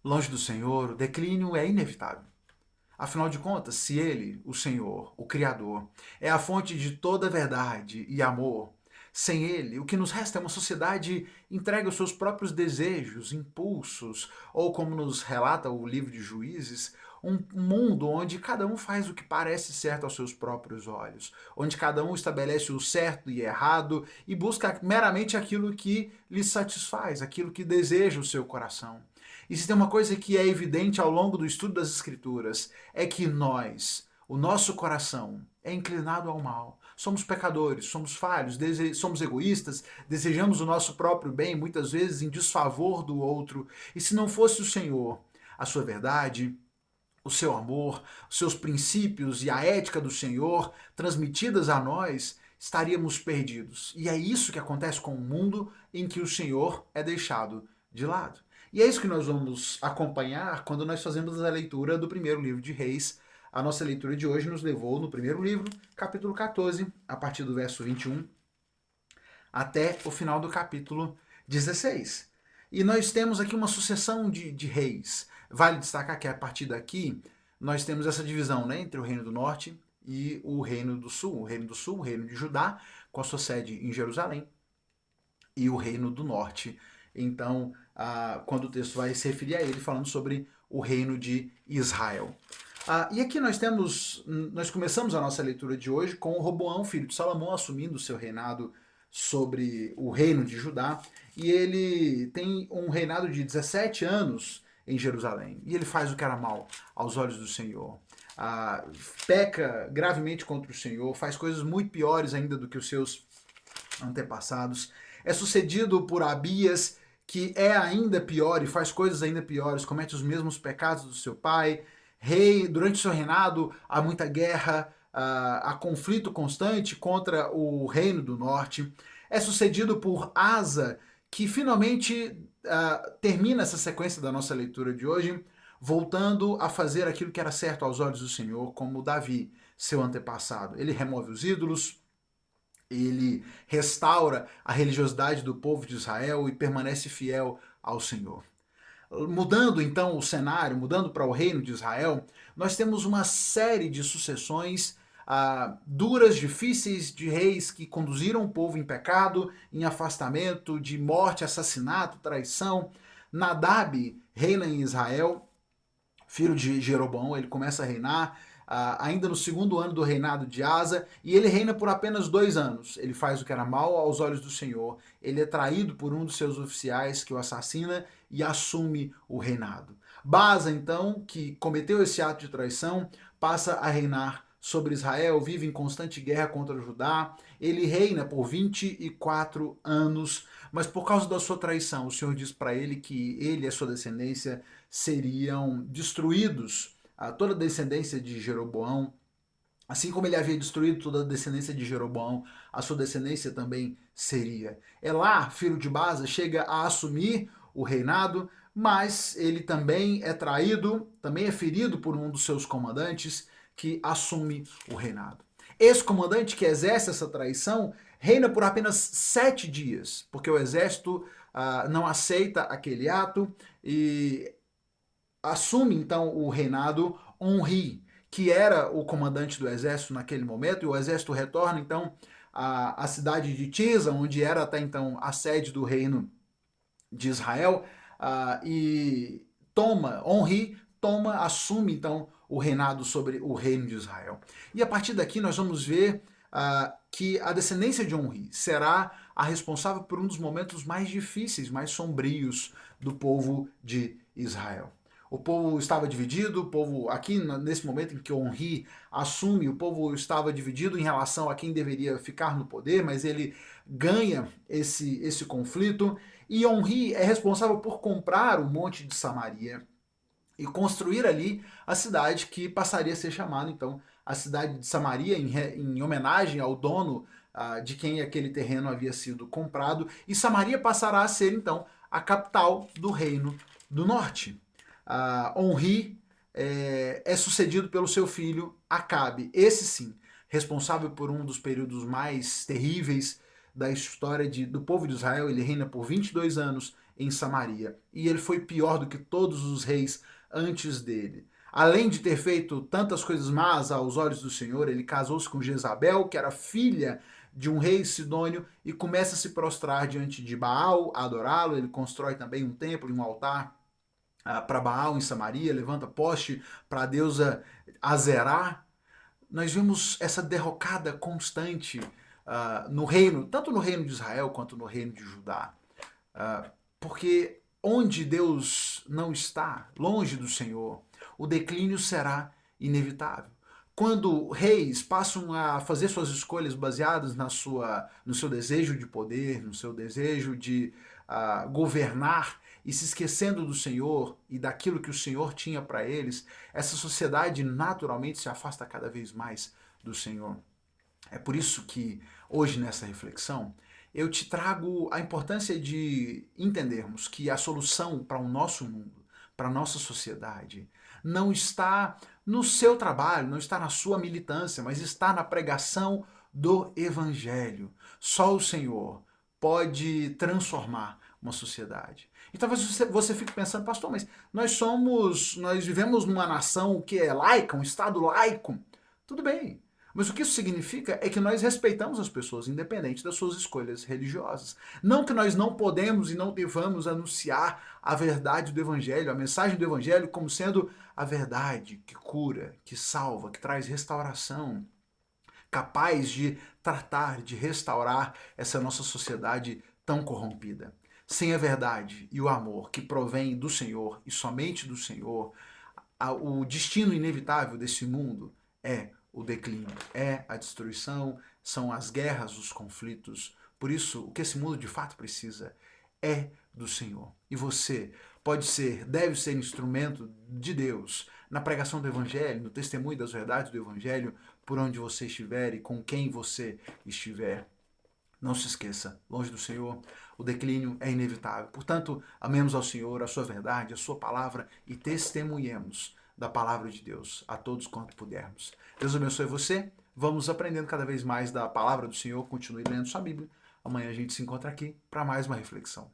Longe do Senhor, o declínio é inevitável. Afinal de contas, se Ele, o Senhor, o Criador, é a fonte de toda verdade e amor, sem Ele, o que nos resta é uma sociedade entregue aos seus próprios desejos, impulsos, ou como nos relata o livro de Juízes, um mundo onde cada um faz o que parece certo aos seus próprios olhos, onde cada um estabelece o certo e errado e busca meramente aquilo que lhe satisfaz, aquilo que deseja o seu coração. E se tem uma coisa que é evidente ao longo do estudo das Escrituras, é que nós, o nosso coração, é inclinado ao mal. Somos pecadores, somos falhos, somos egoístas, desejamos o nosso próprio bem, muitas vezes em desfavor do outro. E se não fosse o Senhor, a sua verdade, o seu amor, os seus princípios e a ética do Senhor transmitidas a nós, estaríamos perdidos. E é isso que acontece com o mundo em que o Senhor é deixado de lado. E é isso que nós vamos acompanhar quando nós fazemos a leitura do primeiro livro de Reis. A nossa leitura de hoje nos levou no primeiro livro, capítulo 14, a partir do verso 21, até o final do capítulo 16. E nós temos aqui uma sucessão de reis. Vale destacar que a partir daqui nós temos essa divisão, né, entre o Reino do Norte e o Reino do Sul. O Reino do Sul, o Reino de Judá, com a sua sede em Jerusalém, e o Reino do Norte. Então, quando o texto vai se referir a ele, falando sobre o Reino de Israel. E aqui nós começamos a nossa leitura de hoje com Roboão, filho de Salomão, assumindo o seu reinado sobre o reino de Judá, e ele tem um reinado de 17 anos em Jerusalém, e ele faz o que era mal aos olhos do Senhor. Peca gravemente contra o Senhor, faz coisas muito piores ainda do que os seus antepassados. É sucedido por Abias, que é ainda pior e faz coisas ainda piores, comete os mesmos pecados do seu pai. Rei, durante seu reinado, há muita guerra, há conflito constante contra o reino do norte. É sucedido por Asa, que finalmente termina essa sequência da nossa leitura de hoje, voltando a fazer aquilo que era certo aos olhos do Senhor, como Davi, seu antepassado. Ele remove os ídolos, ele restaura a religiosidade do povo de Israel e permanece fiel ao Senhor. Mudando então o cenário, mudando para o reino de Israel, nós temos uma série de sucessões duras, difíceis, de reis que conduziram o povo em pecado, em afastamento, de morte, assassinato, traição. Nadab reina em Israel, filho de Jeroboão, ele começa a reinar ainda no segundo ano do reinado de Asa, e ele reina por apenas 2 anos. Ele faz o que era mal aos olhos do Senhor, ele é traído por um dos seus oficiais que o assassina e assume o reinado. Baasa, então, que cometeu esse ato de traição, passa a reinar sobre Israel, vive em constante guerra contra Judá. Ele reina por 24 anos, mas por causa da sua traição, o Senhor diz para ele que ele e a sua descendência seriam destruídos, toda a descendência de Jeroboão. Assim como ele havia destruído toda a descendência de Jeroboão, a sua descendência também seria. Elá, filho de Baasa, chega a assumir o reinado, mas ele também é traído, também é ferido por um dos seus comandantes, que assume o reinado. Esse comandante que exerce essa traição reina por apenas 7 dias, porque o exército não aceita aquele ato e assume então o reinado Onri, que era o comandante do exército naquele momento, e o exército retorna então à cidade de Tisa, onde era até então a sede do reino de Israel, e Onri assume então o reinado sobre o reino de Israel. E a partir daqui nós vamos ver que a descendência de Onri será a responsável por um dos momentos mais difíceis, mais sombrios do povo de Israel. O povo estava dividido, o povo, aqui nesse momento em que Onri assume, o povo estava dividido em relação a quem deveria ficar no poder, mas ele ganha esse conflito, e Onri é responsável por comprar o Monte de Samaria e construir ali a cidade que passaria a ser chamada, então, a cidade de Samaria, em homenagem ao dono de quem aquele terreno havia sido comprado, e Samaria passará a ser, então, a capital do reino do norte. Onri é sucedido pelo seu filho Acabe, esse sim, responsável por um dos períodos mais terríveis da história do povo de Israel. Ele reina por 22 anos em Samaria, e ele foi pior do que todos os reis antes dele. Além de ter feito tantas coisas más aos olhos do Senhor, ele casou-se com Jezabel, que era filha de um rei sidônio, e começa a se prostrar diante de Baal, a adorá-lo. Ele constrói também um templo e um altar para Baal em Samaria, levanta poste para a deusa Azerá. Nós vemos essa derrocada constante no reino, tanto no reino de Israel quanto no reino de Judá. Porque onde Deus não está, longe do Senhor, o declínio será inevitável. Quando reis passam a fazer suas escolhas baseadas no seu desejo de poder, no seu desejo de governar e se esquecendo do Senhor e daquilo que o Senhor tinha para eles, essa sociedade naturalmente se afasta cada vez mais do Senhor. É por isso que hoje nessa reflexão eu te trago a importância de entendermos que a solução para o nosso mundo, para a nossa sociedade, não está no seu trabalho, não está na sua militância, mas está na pregação do Evangelho. Só o Senhor pode transformar uma sociedade. E talvez você fique pensando, pastor, mas nós vivemos numa nação que é laica, um Estado laico. Tudo bem. Mas o que isso significa é que nós respeitamos as pessoas, independente das suas escolhas religiosas. Não que nós não podemos e não devamos anunciar a verdade do Evangelho, a mensagem do Evangelho como sendo a verdade que cura, que salva, que traz restauração, capaz de tratar, de restaurar essa nossa sociedade tão corrompida. Sem a verdade e o amor que provém do Senhor e somente do Senhor, o destino inevitável desse mundo é o declínio, é a destruição, são as guerras, os conflitos. Por isso, o que esse mundo de fato precisa é do Senhor. E você pode ser, deve ser instrumento de Deus na pregação do Evangelho, no testemunho das verdades do Evangelho, por onde você estiver e com quem você estiver. Não se esqueça, longe do Senhor, o declínio é inevitável. Portanto, amemos ao Senhor, a sua verdade, a sua palavra e testemunhemos da palavra de Deus a todos quanto pudermos. Deus abençoe você. Vamos aprendendo cada vez mais da palavra do Senhor. Continue lendo sua Bíblia. Amanhã a gente se encontra aqui para mais uma reflexão.